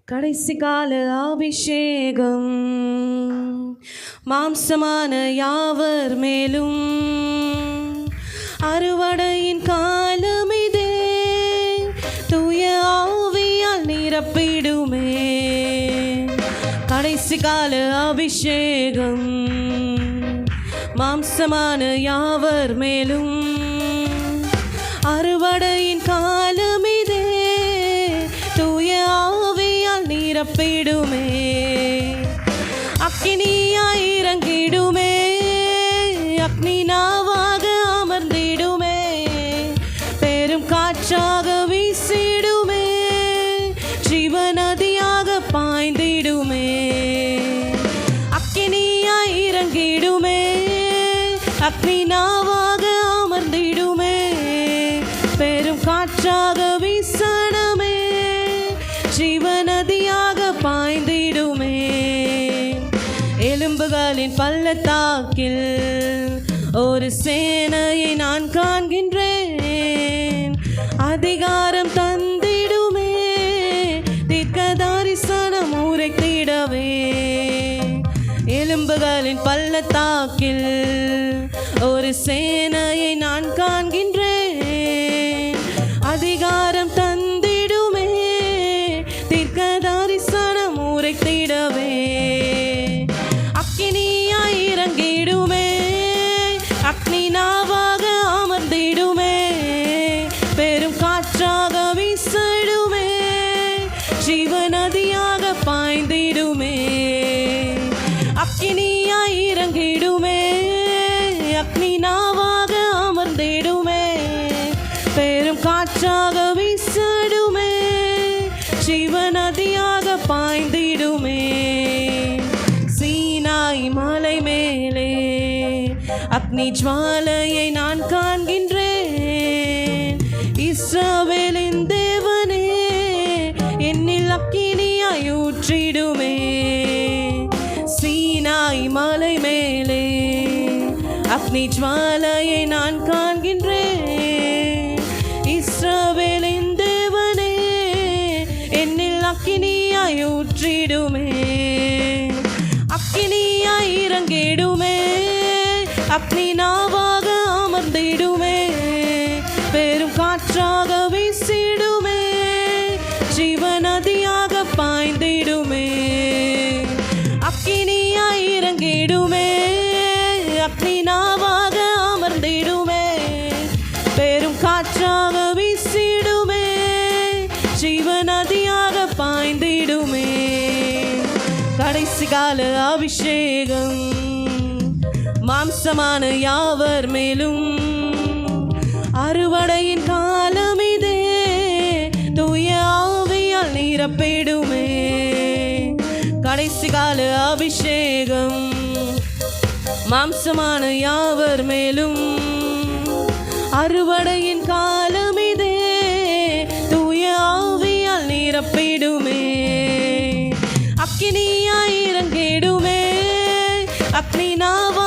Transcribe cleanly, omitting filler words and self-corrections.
கடைசி கால அபிஷேகம் மாம்சமான யாவர் மேலும் அறுவடையின் காலம் இதே தூய ஆவியால் நிரப்பிடுமே. கடைசி கால அபிஷேகம் மாம்சமான யாவர் மேலும் அறுவடையின் காலம் இதே தூய ஆவியால் நிரப்பிடுமே. அக்கினியாய் இறங்கிடுமே, அக்னி நாவாக அமர்ந்திடுமே, பெரும் காற்றாக வீசிடுமே, ஜீவநதியாக பாய்ந்திடுமே. அக்கினியாய் இறங்கிடுமே, அக்னி நாவாக அமர்ந்திடுமே, பெரும் காற்றாக வீசணுமே, ஜீவநதியாக பாய்ந்திடுமே. எலும்புகளின் பள்ளத்தாக்கில் ஒரு சேனையை நான் காண்கின்றேன். அதிகாரம் தந்திடுமே, தீர்க்கதரிசனம் உரைத்திடவே. எலும்புகளின் பள்ளத்தாக்கில் ஒரு சேனையை நான் காண்கின்றேன். அதிகாரம் தந்திடுமே, தீர்க்கதரிசனம் உரைத்திடவே. அக்கினியாய் இறங்கிடுமே, அக்னி நாவாக அமர்ந்திடுமே, பெரும் காற்றாக வீசிடுமே, ஜீவநதியாக பாய்ந்திடுமே. அக்கினியாய் இறங்கிடுமே, அக்னி நாவாக அமர்ந்திடுமே, பெரும் காற்றாக வீசிடுமே, ஜீவநதியாக பாய்ந்திடுமே. சீனாய் மலை மேலே அக்னி ஜுவாலையை நான் காண்கின்றேன். இஸ்ரவேலின் தேவனே என்னில் அக்கினியாய் ஊற்றிடுமே. சீனாய் மலை மேலே அக்னி ஜுவாலையை நான் காண்கின்றேன். இஸ்ரவேலின் தேவனே என்னில் அக்கினியாய் ஊற்றிடுமே. அக்கினியாய் இறங்கிடுமே, அக்னி நாவாக அமர்ந்திடுமே, பெரும் காற்றாக வீசிடுமே, ஜீவநதியாக பாய்ந்திடுமே. அக்கினியாய் இறங்கிடுமே, அக்னி நாவாக அமர்ந்திடுமே, பெரும் காற்றாக வீசிடுமே, ஜீவநதியாக பாய்ந்திடுமே. கடைசி கால அபிஷேகம் மாம்சமான யாவர் மேலும் அறுவடையின் காலம் இதே தூய ஆவியால் நிரப்பிடுமே. கடைசி கால அபிஷேகம் மாம்சமான யாவர் மேலும் அறுவடையின் காலம் இதே தூய ஆவியால் நிரப்பிடுமே. அக்கினியாய் இறங்கிடுமே, அக்னி நாவா